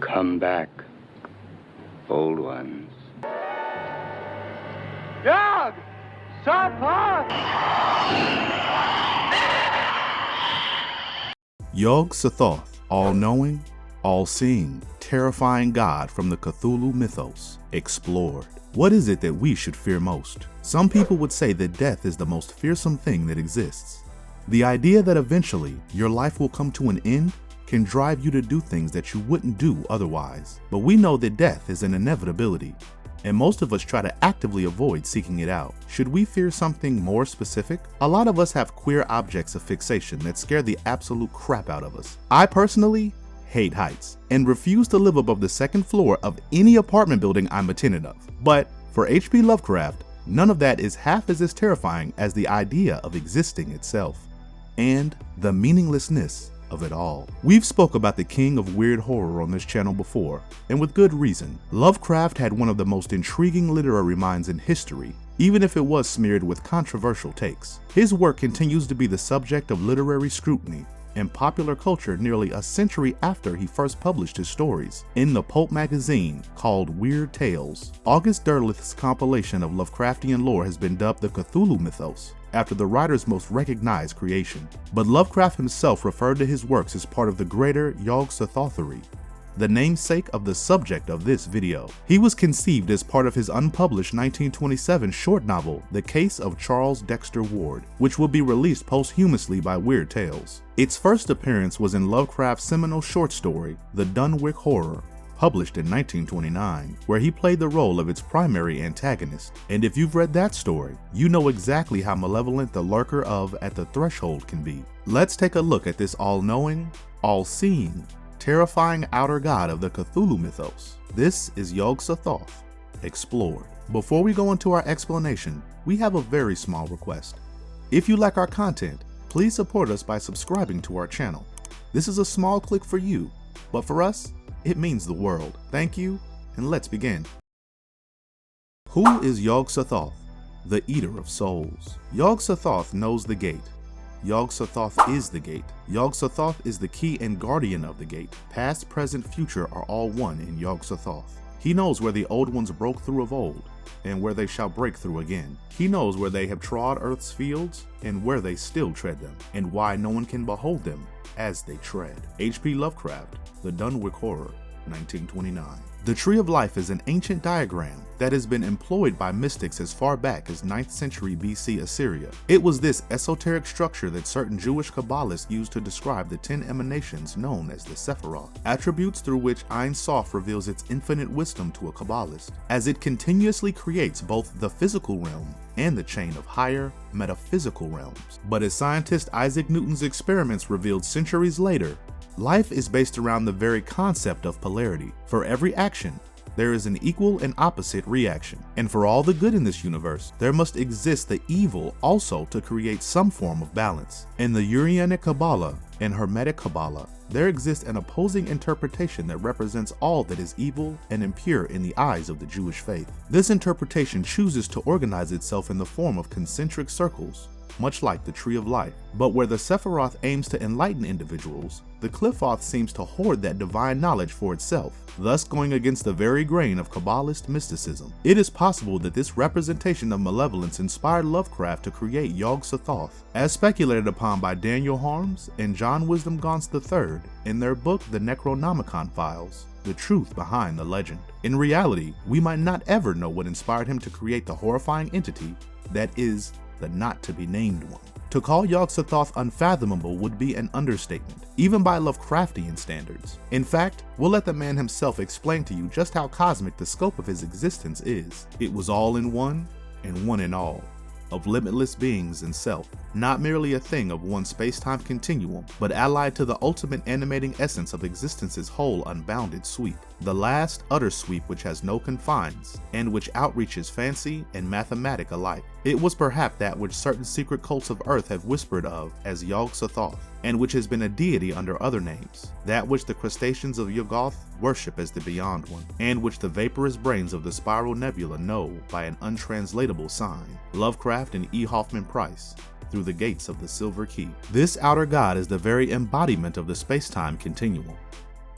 Come back, old ones. Yog Sothoth! Yog Sothoth, all-knowing, all-seeing, terrifying god from the Cthulhu mythos, explored. What is it that we should fear most? Some people would say that death is the most fearsome thing that exists. The idea that eventually your life will come to an end can drive you to do things that you wouldn't do otherwise. But we know that death is an inevitability, and most of us try to actively avoid seeking it out. Should we fear something more specific? A lot of us have queer objects of fixation that scare the absolute crap out of us. I personally hate heights and refuse to live above the second floor of any apartment building I'm a tenant of. But for H.P. Lovecraft, none of that is half as terrifying as the idea of existing itself and the meaninglessness of it all. We've spoke about the king of weird horror on this channel before, and with good reason. Lovecraft had one of the most intriguing literary minds in history, even if it was smeared with controversial takes. His work continues to be the subject of literary scrutiny in popular culture nearly a century after he first published his stories in the pulp magazine called Weird Tales. August Derleth's compilation of Lovecraftian lore has been dubbed the Cthulhu Mythos, after the writer's most recognized creation. But Lovecraft himself referred to his works as part of the greater Yog Sothothery, the namesake of the subject of this video. He was conceived as part of his unpublished 1927 short novel, The Case of Charles Dexter Ward, which would be released posthumously by Weird Tales. Its first appearance was in Lovecraft's seminal short story, The Dunwich Horror, published in 1929, where he played the role of its primary antagonist. And if you've read that story, you know exactly how malevolent the lurker of At the Threshold can be. Let's take a look at this all-knowing, all-seeing, terrifying outer god of the Cthulhu mythos. This is Yog Sothoth, explored. Before we go into our explanation, we have a very small request. If you like our content, please support us by subscribing to our channel. This is a small click for you, but for us, it means the world. Thank you, and let's begin. Who is Yog Sothoth, the Eater of Souls? Yog Sothoth knows the gate. Yog Sothoth is the gate. Yog Sothoth is the key and guardian of the gate. Past, present, future are all one in Yog Sothoth. He knows where the old ones broke through of old, and where they shall break through again. He knows where they have trod earth's fields, and where they still tread them, and why no one can behold them as they tread. H.P. Lovecraft, The Dunwich Horror, 1929. The Tree of Life is an ancient diagram that has been employed by mystics as far back as 9th century BC Assyria. It was this esoteric structure that certain Jewish Kabbalists used to describe the 10 emanations known as the Sephiroth, attributes through which Ein Sof reveals its infinite wisdom to a Kabbalist, as it continuously creates both the physical realm and the chain of higher metaphysical realms. But as scientist Isaac Newton's experiments revealed centuries later, life is based around the very concept of polarity. For every action, there is an equal and opposite reaction. And for all the good in this universe, there must exist the evil also to create some form of balance. In the Urianic Kabbalah and Hermetic Kabbalah, there exists an opposing interpretation that represents all that is evil and impure in the eyes of the Jewish faith. This interpretation chooses to organize itself in the form of concentric circles, much like the Tree of Life. But where the Sephiroth aims to enlighten individuals, the Qliphoth seems to hoard that divine knowledge for itself, thus going against the very grain of Kabbalist mysticism. It is possible that this representation of malevolence inspired Lovecraft to create Yog Sothoth, as speculated upon by Daniel Harms and John Wisdom Gauntz III in their book The Necronomicon Files, The Truth Behind the Legend. In reality, we might not ever know what inspired him to create the horrifying entity that is the not-to-be-named one. To call Yog Sothoth unfathomable would be an understatement, even by Lovecraftian standards. In fact, we'll let the man himself explain to you just how cosmic the scope of his existence is. It was all in one, and one in all, of limitless beings and self, not merely a thing of one space-time continuum, but allied to the ultimate animating essence of existence's whole unbounded sweep, the last utter sweep which has no confines, and which outreaches fancy and mathematic alike. It was perhaps that which certain secret cults of Earth have whispered of as Yog Sothoth, and which has been a deity under other names, that which the crustaceans of Yoggoth worship as the Beyond One, and which the vaporous brains of the Spiral Nebula know by an untranslatable sign. Lovecraft and E. Hoffman Price, Through the Gates of the Silver Key. This outer god is the very embodiment of the space-time continuum.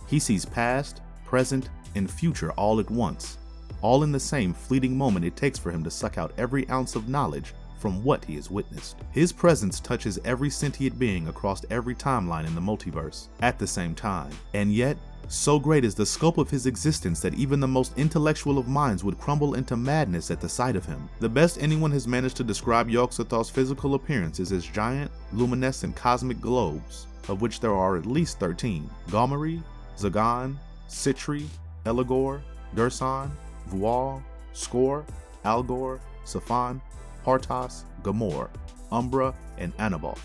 He sees past, present, and future all at once, all in the same fleeting moment it takes for him to suck out every ounce of knowledge from what he has witnessed. His presence touches every sentient being across every timeline in the multiverse at the same time, and yet, so great is the scope of his existence that even the most intellectual of minds would crumble into madness at the sight of him. The best anyone has managed to describe Yog Sothoth's physical appearance is as giant, luminescent cosmic globes, of which there are at least 13. Gomeri, Zagan, Citri, Eligor, Gerson, Vual, Skor, Algor, Safan, Partas, Gamor, Umbra, and Anaboth.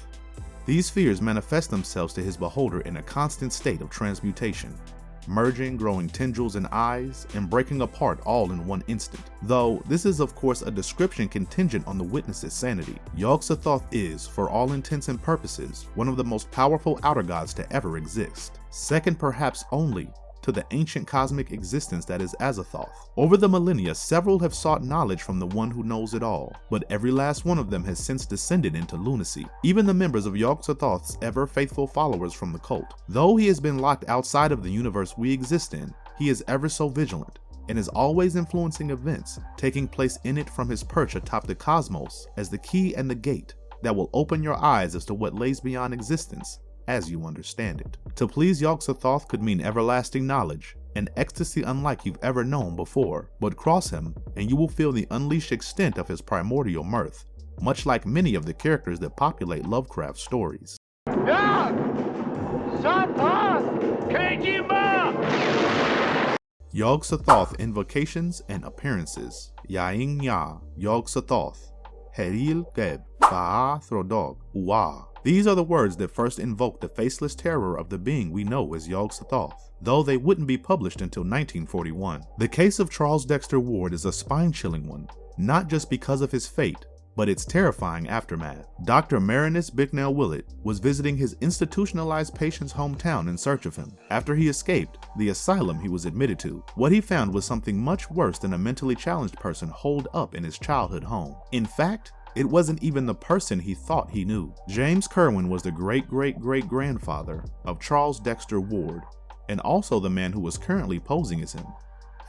These spheres manifest themselves to his beholder in a constant state of transmutation, merging, growing tendrils and eyes, and breaking apart all in one instant. Though this is of course a description contingent on the witness's sanity. Yog Sothoth is, for all intents and purposes, one of the most powerful outer gods to ever exist, second perhaps only to the ancient cosmic existence that is Azathoth. Over the millennia, several have sought knowledge from the one who knows it all, but every last one of them has since descended into lunacy. Even the members of Yog Sothoth's ever faithful followers from the cult. Though he has been locked outside of the universe we exist in, he is ever so vigilant, and is always influencing events taking place in it from his perch atop the cosmos as the key and the gate that will open your eyes as to what lays beyond existence as you understand it. To please Yog Sothoth could mean everlasting knowledge, an ecstasy unlike you've ever known before, but cross him and you will feel the unleashed extent of his primordial mirth, much like many of the characters that populate Lovecraft stories. Yog Sothoth! Kejima! Yog Sothoth invocations and appearances. Yaing Ya, Yog Sothoth, Heril Geb, Fa'a Throdog, Uwa. These are the words that first invoke the faceless terror of the being we know as Yog Sothoth, though they wouldn't be published until 1941. The case of Charles Dexter Ward is a spine-chilling one, not just because of his fate, but its terrifying aftermath. Dr. Marinus Bicknell Willett was visiting his institutionalized patient's hometown in search of him. After he escaped the asylum he was admitted to, what he found was something much worse than a mentally challenged person holed up in his childhood home. In fact, it wasn't even the person he thought he knew. James Kerwin was the great-great-great-grandfather of Charles Dexter Ward, and also the man who was currently posing as him,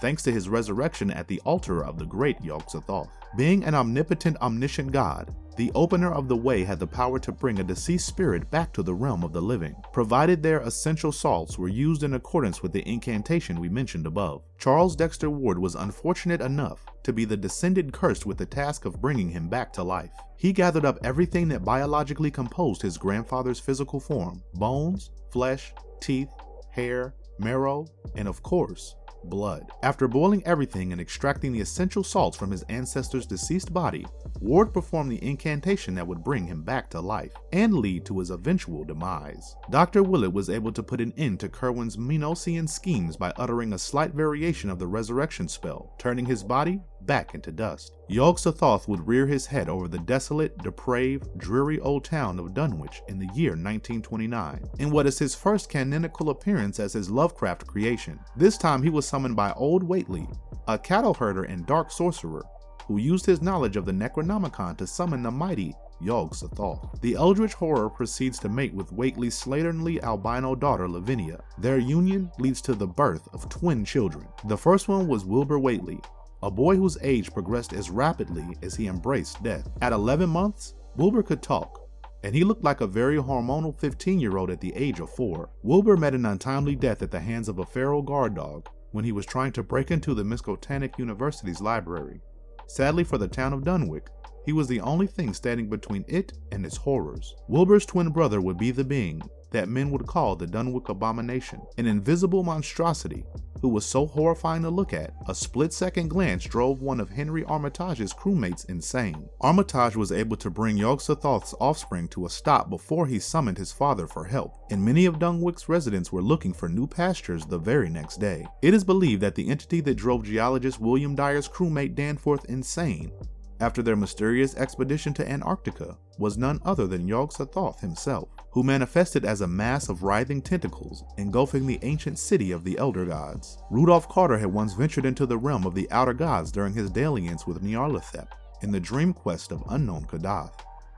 thanks to his resurrection at the altar of the great Yog Sothoth. Being an omnipotent, omniscient god, the opener of the way had the power to bring a deceased spirit back to the realm of the living, provided their essential salts were used in accordance with the incantation we mentioned above. Charles Dexter Ward was unfortunate enough to be the descendant cursed with the task of bringing him back to life. He gathered up everything that biologically composed his grandfather's physical form: bones, flesh, teeth, hair, marrow, and of course, blood. After boiling everything and extracting the essential salts from his ancestor's deceased body, Ward performed the incantation that would bring him back to life and lead to his eventual demise. Dr. Willett was able to put an end to Kerwin's Minosian schemes by uttering a slight variation of the resurrection spell, turning his body back into dust. Yog Sothoth would rear his head over the desolate, depraved, dreary old town of Dunwich in the year 1929, in what is his first canonical appearance as his Lovecraft creation. This time he was summoned by Old Whately, a cattle herder and dark sorcerer, who used his knowledge of the Necronomicon to summon the mighty Yog Sothoth. The eldritch horror proceeds to mate with Whately's slatternly albino daughter Lavinia. Their union leads to the birth of twin children. The first one was Wilbur Whately, a boy whose age progressed as rapidly as he embraced death. At 11 months, Wilbur could talk, and he looked like a very hormonal 15-year-old at the age of 4. Wilbur met an untimely death at the hands of a feral guard dog when he was trying to break into the Miskatonic University's library. Sadly for the town of Dunwich, he was the only thing standing between it and its horrors. Wilbur's twin brother would be the being that men would call the Dunwich Abomination, an invisible monstrosity who was so horrifying to look at, a split-second glance drove one of Henry Armitage's crewmates insane. Armitage was able to bring Yog Sothoth's offspring to a stop before he summoned his father for help, and many of Dunwich's residents were looking for new pastures the very next day. It is believed that the entity that drove geologist William Dyer's crewmate Danforth insane after their mysterious expedition to Antarctica was none other than Yog Sothoth himself, who manifested as a mass of writhing tentacles engulfing the ancient city of the Elder Gods. Rudolph Carter had once ventured into the realm of the Outer Gods during his dalliance with Nyarlathotep in the dream quest of unknown Kadath,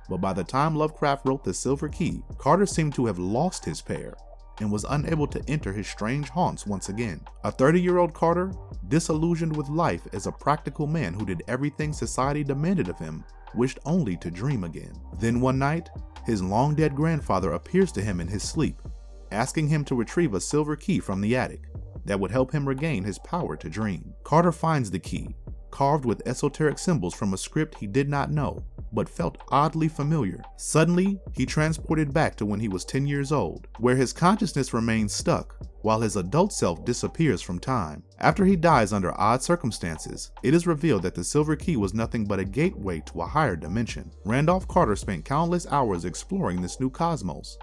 but by the time Lovecraft wrote The Silver Key, Carter seemed to have lost his pair and was unable to enter his strange haunts once again. A 30-year-old Carter, disillusioned with life as a practical man who did everything society demanded of him, wished only to dream again. Then one night, his long-dead grandfather appears to him in his sleep, asking him to retrieve a silver key from the attic that would help him regain his power to dream. Carter finds the key, carved with esoteric symbols from a script he did not know, but felt oddly familiar. Suddenly, he transported back to when he was 10 years old, where his consciousness remains stuck, while his adult self disappears from time. After he dies under odd circumstances, it is revealed that the silver key was nothing but a gateway to a higher dimension. Randolph Carter spent countless hours exploring this new cosmos,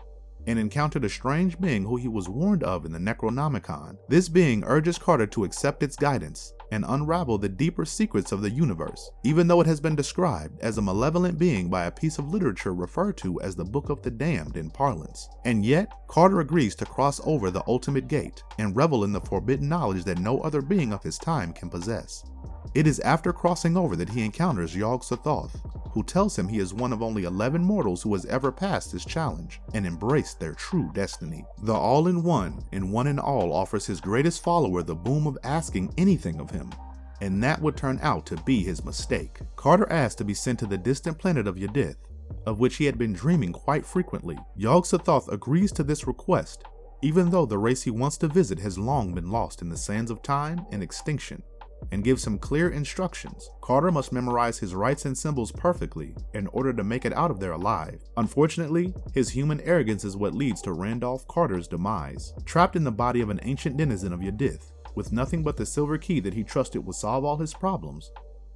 and encountered a strange being who he was warned of in the Necronomicon. This being urges Carter to accept its guidance and unravel the deeper secrets of the universe, even though it has been described as a malevolent being by a piece of literature referred to as the Book of the Damned in parlance. And yet, Carter agrees to cross over the ultimate gate and revel in the forbidden knowledge that no other being of his time can possess. It is after crossing over that he encounters Yog Sothoth, who tells him he is one of only 11 mortals who has ever passed his challenge and embraced their true destiny. The All-in-One and One-in-All offers his greatest follower the boon of asking anything of him, and that would turn out to be his mistake. Carter asked to be sent to the distant planet of Yadith, of which he had been dreaming quite frequently. Yog Sothoth agrees to this request, even though the race he wants to visit has long been lost in the sands of time and extinction, and gives him clear instructions. Carter must memorize his rites and symbols perfectly in order to make it out of there alive. Unfortunately, his human arrogance is what leads to Randolph Carter's demise. Trapped in the body of an ancient denizen of Yadith, with nothing but the silver key that he trusted would solve all his problems,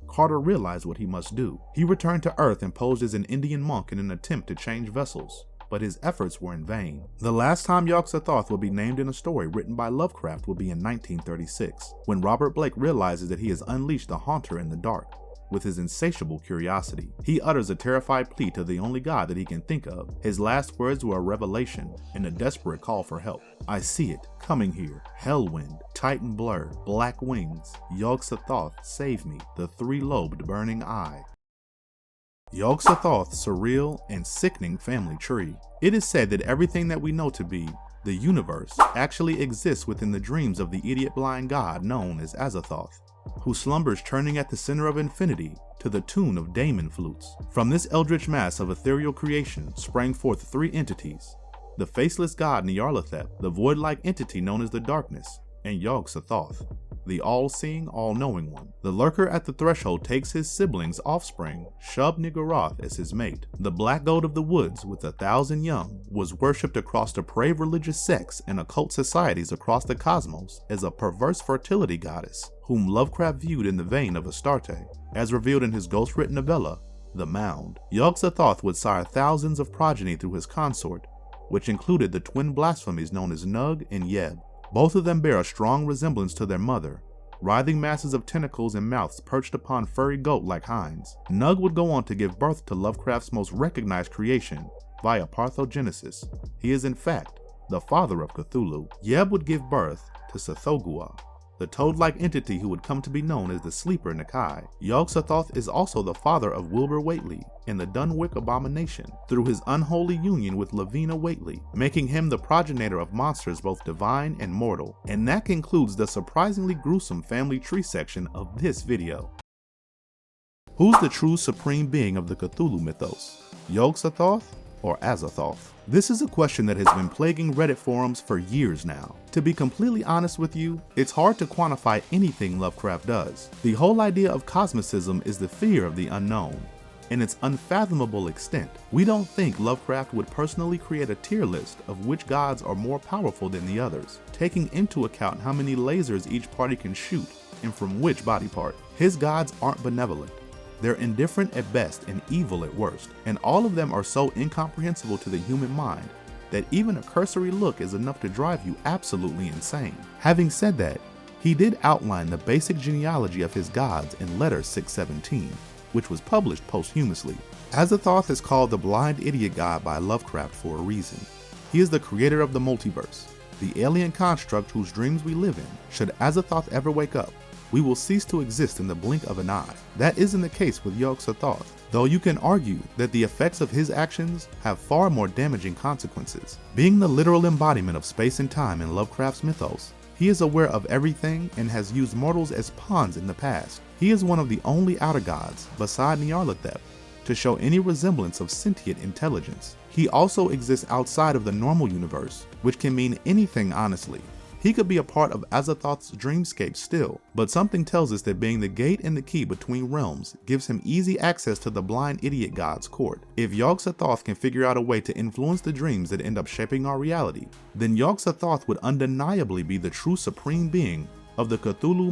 Carter realized what he must do. He returned to Earth and posed as an Indian monk in an attempt to change vessels, but his efforts were in vain. The last time Yog Sothoth will be named in a story written by Lovecraft will be in 1936, when Robert Blake realizes that he has unleashed the Haunter in the dark. With his insatiable curiosity, he utters a terrified plea to the only god that he can think of. His last words were a revelation and a desperate call for help. "I see it, coming here. Hellwind, Titan blur, black wings. Yog Sothoth, save me, the three-lobed burning eye." Yog Sothoth's surreal and sickening family tree. It is said that everything that we know to be the universe actually exists within the dreams of the idiot blind god known as Azathoth, who slumbers churning at the center of infinity to the tune of daemon flutes. From this eldritch mass of ethereal creation sprang forth three entities: the faceless god Nyarlathotep, the void-like entity known as the Darkness, and Yog Sothoth, the all-seeing, all-knowing one. The lurker at the threshold takes his sibling's offspring, Shub-Niggurath, as his mate. The black goat of the woods, with 1,000 young, was worshipped across depraved religious sects and occult societies across the cosmos as a perverse fertility goddess, whom Lovecraft viewed in the vein of Astarte. As revealed in his ghost-written novella, The Mound, Yog Sothoth would sire thousands of progeny through his consort, which included the twin blasphemies known as Nug and Yeb. Both of them bear a strong resemblance to their mother, writhing masses of tentacles and mouths perched upon furry goat-like hinds. Nug would go on to give birth to Lovecraft's most recognized creation via parthenogenesis. He is in fact the father of Cthulhu. Yeb would give birth to Sethogua, the toad-like entity who would come to be known as the Sleeper Nakai. Yog Sothoth is also the father of Wilbur Whately and the Dunwick Abomination through his unholy union with Lavina Whately, making him the progenitor of monsters both divine and mortal. And that concludes the surprisingly gruesome family tree section of this video. Who's the true supreme being of the Cthulhu mythos? Yog Sothoth or Azathoth? This is a question that has been plaguing Reddit forums for years now. To be completely honest with you, it's hard to quantify anything Lovecraft does. The whole idea of cosmicism is the fear of the unknown, and its unfathomable extent. We don't think Lovecraft would personally create a tier list of which gods are more powerful than the others, taking into account how many lasers each party can shoot and from which body part. His gods aren't benevolent. They're indifferent at best and evil at worst, and all of them are so incomprehensible to the human mind that even a cursory look is enough to drive you absolutely insane. Having said that, he did outline the basic genealogy of his gods in Letter 617, which was published posthumously. Azathoth is called the blind idiot god by Lovecraft for a reason. He is the creator of the multiverse, the alien construct whose dreams we live in. Should Azathoth ever wake up, we will cease to exist in the blink of an eye. That isn't the case with Yog Sothoth, though you can argue that the effects of his actions have far more damaging consequences. Being the literal embodiment of space and time in Lovecraft's mythos, he is aware of everything and has used mortals as pawns in the past. He is one of the only outer gods, beside Nyarlathotep, to show any resemblance of sentient intelligence. He also exists outside of the normal universe, which can mean anything honestly. He could be a part of Azathoth's dreamscape still, but something tells us that being the gate and the key between realms gives him easy access to the blind idiot god's court. If Yog Sothoth can figure out a way to influence the dreams that end up shaping our reality, then Yog Sothoth would undeniably be the true supreme being of the Cthulhu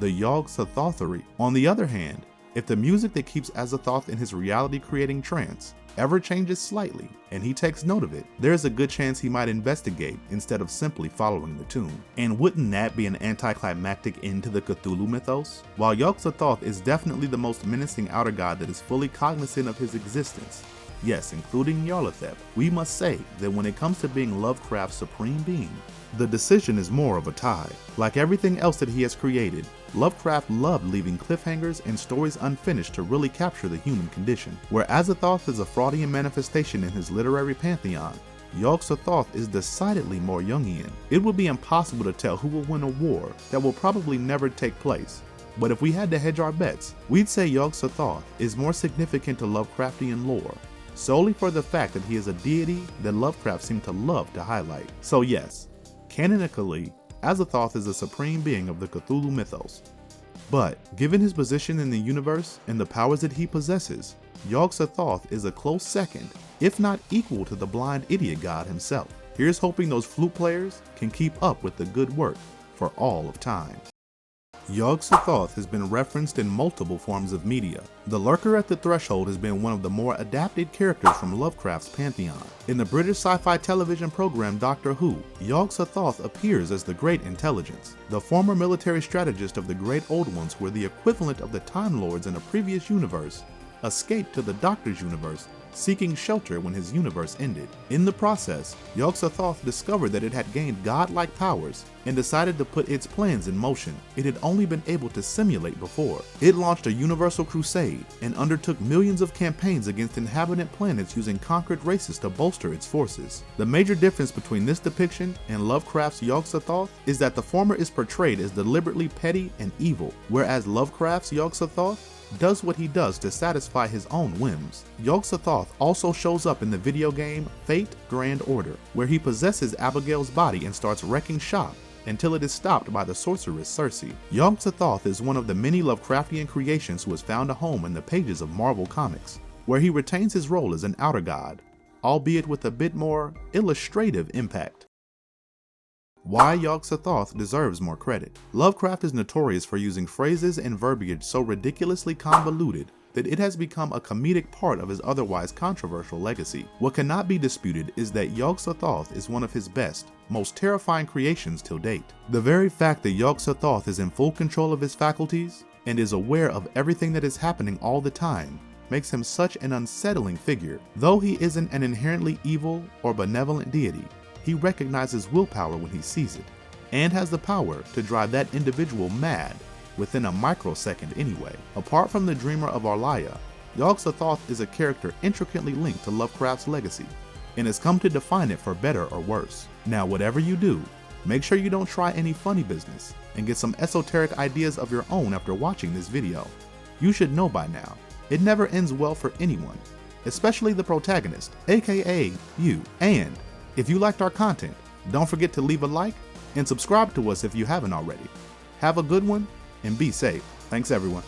the Yog Sothothery. On the other hand, if the music that keeps Azathoth in his reality-creating trance ever changes slightly, and he takes note of it, there is a good chance he might investigate instead of simply following the tune. And wouldn't that be an anticlimactic end to the Cthulhu mythos? While Yog Sothoth is definitely the most menacing outer god that is fully cognizant of his existence, yes, including Nyarlathotep, we must say that when it comes to being Lovecraft's supreme being, the decision is more of a tie. Like everything else that he has created, Lovecraft loved leaving cliffhangers and stories unfinished to really capture the human condition. Where Azathoth is a Freudian manifestation in his literary pantheon, Yog Sothoth is decidedly more Jungian. It would be impossible to tell who will win a war that will probably never take place. But if we had to hedge our bets, we'd say Yog Sothoth is more significant to Lovecraftian lore, solely for the fact that he is a deity that Lovecraft seemed to love to highlight. So yes, canonically, Azathoth is the supreme being of the Cthulhu mythos. But given his position in the universe and the powers that he possesses, Yog Sothoth is a close second, if not equal to the blind idiot god himself. Here's hoping those flute players can keep up with the good work for all of time. Yog Sothoth has been referenced in multiple forms of media. The Lurker at the Threshold has been one of the more adapted characters from Lovecraft's pantheon. In the British sci-fi television program Doctor Who, Yog Sothoth appears as the Great Intelligence. The former military strategist of the Great Old Ones were the equivalent of the Time Lords in a previous universe, escaped to the Doctor's universe, seeking shelter when his universe ended. In the process, Yog Sothoth discovered that it had gained godlike powers and decided to put its plans in motion it had only been able to simulate before. It launched a universal crusade and undertook millions of campaigns against inhabitant planets using conquered races to bolster its forces. The major difference between this depiction and Lovecraft's Yog Sothoth is that the former is portrayed as deliberately petty and evil, whereas Lovecraft's Yog Sothoth does what he does to satisfy his own whims. Yog Sothoth also shows up in the video game Fate Grand Order, where he possesses Abigail's body and starts wrecking shop until it is stopped by the sorceress Circe. Yog Sothoth is one of the many Lovecraftian creations who has found a home in the pages of Marvel Comics, where he retains his role as an outer god, albeit with a bit more illustrative impact. Why Yog Sothoth deserves more credit. Lovecraft is notorious for using phrases and verbiage so ridiculously convoluted that it has become a comedic part of his otherwise controversial legacy. What cannot be disputed is that Yog Sothoth is one of his best, most terrifying creations till date. The very fact that Yog Sothoth is in full control of his faculties and is aware of everything that is happening all the time makes him such an unsettling figure. Though he isn't an inherently evil or benevolent deity, he recognizes willpower when he sees it, and has the power to drive that individual mad within a microsecond anyway. Apart from the dreamer of Arlaya, Yog Sothoth is a character intricately linked to Lovecraft's legacy, and has come to define it for better or worse. Now whatever you do, make sure you don't try any funny business, and get some esoteric ideas of your own after watching this video. You should know by now, it never ends well for anyone, especially the protagonist, aka you. And if you liked our content, don't forget to leave a like and subscribe to us if you haven't already. Have a good one and be safe. Thanks everyone.